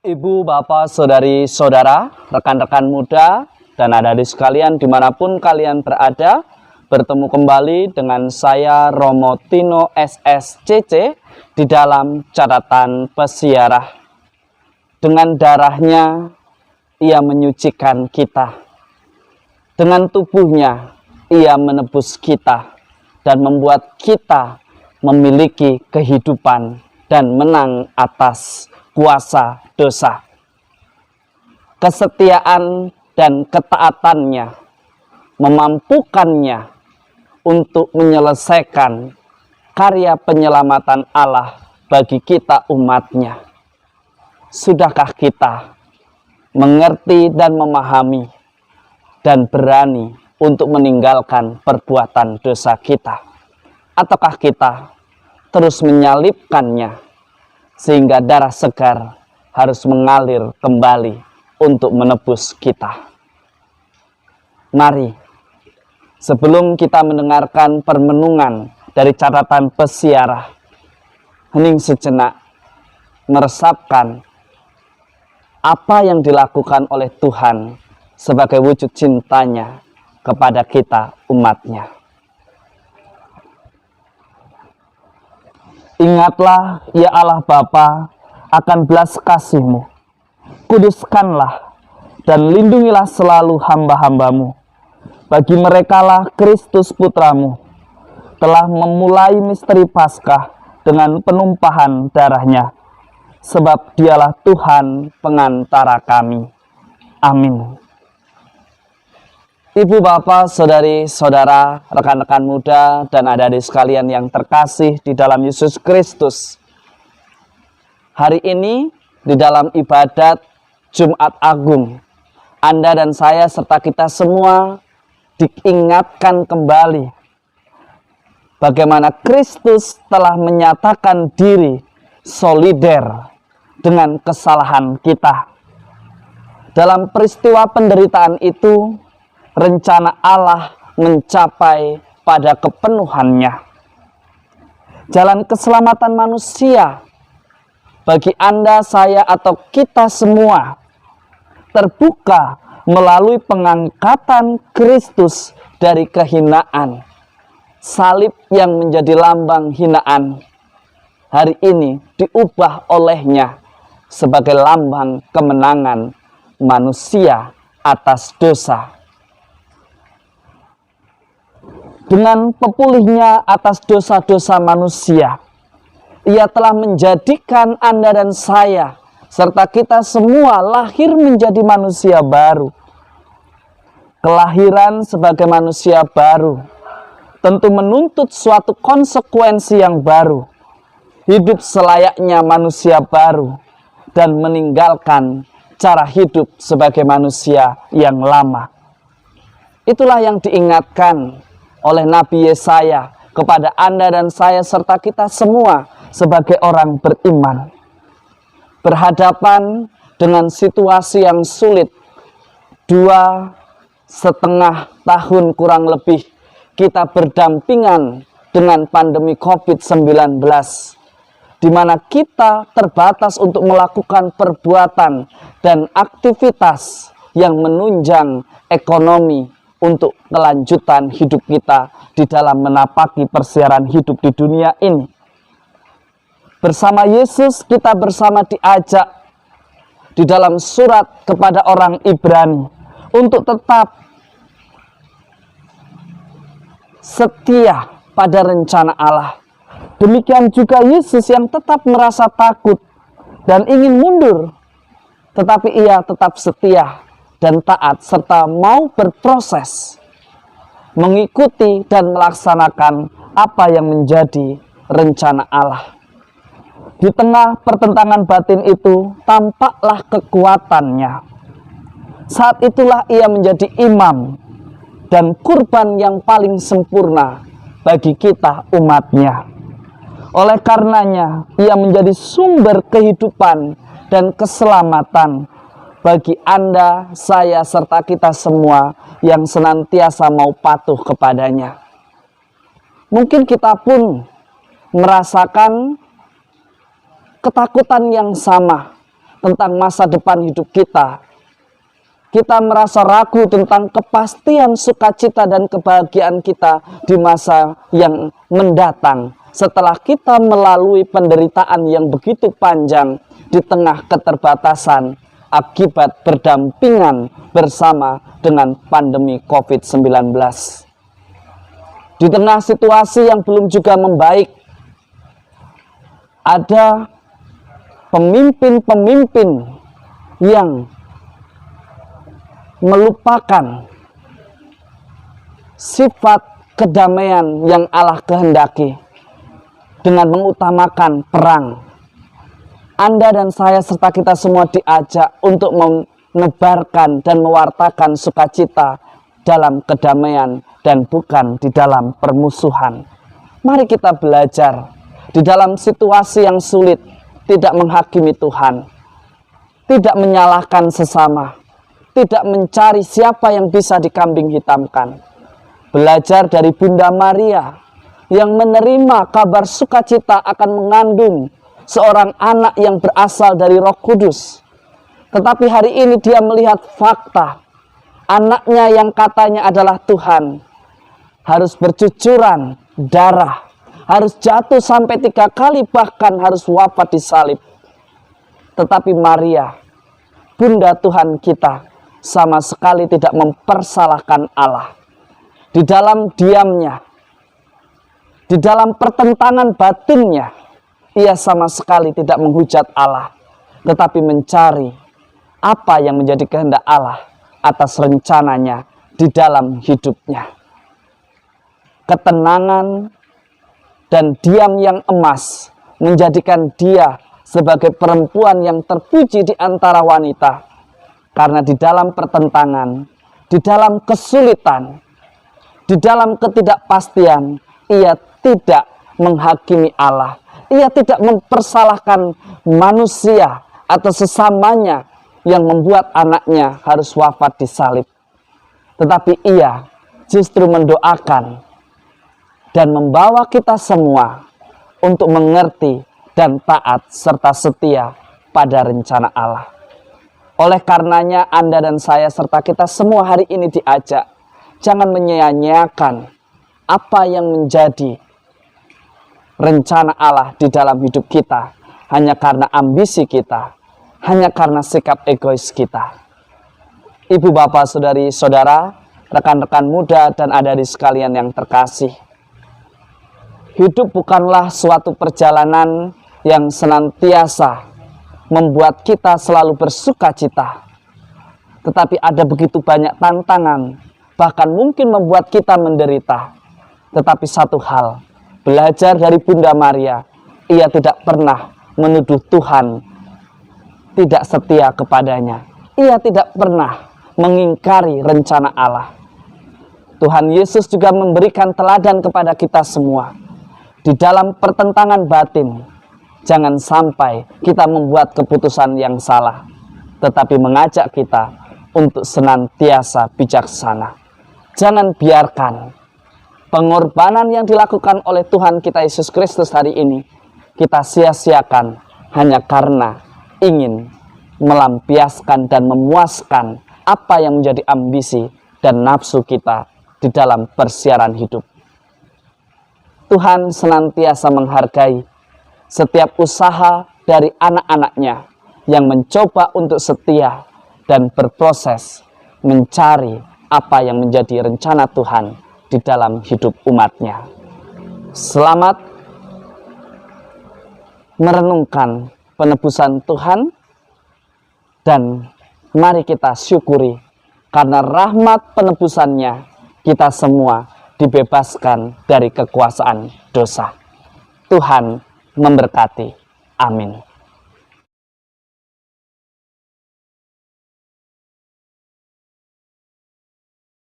Ibu, bapak, saudari, saudara, rekan-rekan muda, dan adik-adik sekalian dimanapun kalian berada, bertemu kembali dengan saya Romo Tino SSCC di dalam catatan pesiarah. Dengan darahnya, ia menyucikan kita. Dengan tubuhnya, ia menebus kita dan membuat kita memiliki kehidupan dan menang atas kuasa dosa. Kesetiaan dan ketaatannya memampukannya untuk menyelesaikan karya penyelamatan Allah bagi kita umatnya. Sudahkah kita mengerti dan memahami dan berani untuk meninggalkan perbuatan dosa kita? Ataukah kita terus menyalibkannya sehingga darah segar harus mengalir kembali untuk menebus kita? Mari, sebelum kita mendengarkan permenungan dari catatan pesiarah, hening sejenak meresapkan apa yang dilakukan oleh Tuhan sebagai wujud cintanya kepada kita umatnya. Ingatlah, ya Allah Bapa, akan belas kasih-Mu. Kuduskanlah dan lindungilah selalu hamba-hamba-Mu. Bagi merekalah Kristus Putra-Mu telah memulai misteri Paskah dengan penumpahan darah-Nya, sebab Dialah Tuhan pengantara kami. Amin. Ibu, bapak, saudari, saudara, rekan-rekan muda, dan adik-adik sekalian yang terkasih di dalam Yesus Kristus. Hari ini di dalam ibadat Jumat Agung, Anda dan saya serta kita semua diingatkan kembali bagaimana Kristus telah menyatakan diri solider dengan kesalahan kita. Dalam peristiwa penderitaan itu, rencana Allah mencapai pada kepenuhannya. Jalan keselamatan manusia bagi Anda, saya, atau kita semua terbuka melalui pengangkatan Kristus dari kehinaan. Salib yang menjadi lambang hinaan hari ini diubah olehnya sebagai lambang kemenangan manusia atas dosa. Dengan pepulihnya atas dosa-dosa manusia, Ia telah menjadikan Anda dan saya, serta kita semua lahir menjadi manusia baru. Kelahiran sebagai manusia baru tentu menuntut suatu konsekuensi yang baru. Hidup selayaknya manusia baru dan meninggalkan cara hidup sebagai manusia yang lama. Itulah yang diingatkan oleh Nabi Yesaya kepada Anda dan saya serta kita semua sebagai orang beriman. Berhadapan dengan situasi yang sulit, 2,5 tahun kurang lebih kita berdampingan dengan pandemi COVID-19, di mana kita terbatas untuk melakukan perbuatan dan aktivitas yang menunjang ekonomi untuk kelanjutan hidup kita di dalam menapaki persiaran hidup di dunia ini. Bersama Yesus kita bersama diajak di dalam surat kepada orang Ibrani untuk tetap setia pada rencana Allah. Demikian juga Yesus yang tetap merasa takut dan ingin mundur, tetapi Ia tetap setia dan taat serta mau berproses mengikuti dan melaksanakan apa yang menjadi rencana Allah. Di tengah pertentangan batin itu tampaklah kekuatannya. Saat itulah Ia menjadi imam dan kurban yang paling sempurna bagi kita umatnya. Oleh karenanya Ia menjadi sumber kehidupan dan keselamatan bagi Anda, saya, serta kita semua yang senantiasa mau patuh kepadanya. Mungkin kita pun merasakan ketakutan yang sama tentang masa depan hidup kita. Kita merasa ragu tentang kepastian sukacita dan kebahagiaan kita di masa yang mendatang. Setelah kita melalui penderitaan yang begitu panjang di tengah keterbatasan akibat berdampingan bersama dengan pandemi COVID-19. Di tengah situasi yang belum juga membaik, ada pemimpin-pemimpin yang melupakan sifat kedamaian yang Allah kehendaki dengan mengutamakan perang. Anda dan saya serta kita semua diajak untuk menebarkan dan mewartakan sukacita dalam kedamaian dan bukan di dalam permusuhan. Mari kita belajar di dalam situasi yang sulit, tidak menghakimi Tuhan, tidak menyalahkan sesama, tidak mencari siapa yang bisa dikambing hitamkan. Belajar dari Bunda Maria yang menerima kabar sukacita akan mengandung seorang anak yang berasal dari Roh Kudus. Tetapi hari ini dia melihat fakta, anaknya yang katanya adalah Tuhan harus bercucuran darah, harus jatuh sampai 3 kali, bahkan harus wafat di salib. Tetapi Maria, Bunda Tuhan kita, sama sekali tidak mempersalahkan Allah. Di dalam diamnya, di dalam pertentangan batinnya, ia sama sekali tidak menghujat Allah, tetapi mencari apa yang menjadi kehendak Allah atas rencananya di dalam hidupnya. Ketenangan dan diam yang emas menjadikan dia sebagai perempuan yang terpuji di antara wanita. Karena di dalam pertentangan, di dalam kesulitan, di dalam ketidakpastian, ia tidak menghakimi Allah. Ia tidak mempersalahkan manusia atau sesamanya yang membuat anaknya harus wafat di salib. Tetapi ia justru mendoakan dan membawa kita semua untuk mengerti dan taat serta setia pada rencana Allah. Oleh karenanya Anda dan saya serta kita semua hari ini diajak, jangan menyia-nyiakan apa yang menjadi rencana Allah di dalam hidup kita hanya karena ambisi kita, hanya karena sikap egois kita. Ibu, bapak, saudari, saudara, rekan-rekan muda dan adik-adik sekalian yang terkasih, hidup bukanlah suatu perjalanan yang senantiasa membuat kita selalu bersukacita. Tetapi ada begitu banyak tantangan, bahkan mungkin membuat kita menderita. Tetapi satu hal, belajar dari Bunda Maria, ia tidak pernah menuduh Tuhan tidak setia kepadanya. Ia tidak pernah mengingkari rencana Allah. Tuhan Yesus juga memberikan teladan kepada kita semua. Di dalam pertentangan batin, jangan sampai kita membuat keputusan yang salah, tetapi mengajak kita untuk senantiasa bijaksana. Jangan biarkan pengorbanan yang dilakukan oleh Tuhan kita Yesus Kristus hari ini kita sia-siakan hanya karena ingin melampiaskan dan memuaskan apa yang menjadi ambisi dan nafsu kita di dalam persiaran hidup. Tuhan senantiasa menghargai setiap usaha dari anak-anaknya yang mencoba untuk setia dan berproses mencari apa yang menjadi rencana Tuhan di dalam hidup umatnya. Selamat merenungkan penebusan Tuhan dan mari kita syukuri karena rahmat penebusannya kita semua dibebaskan dari kekuasaan dosa. Tuhan memberkati. Amin.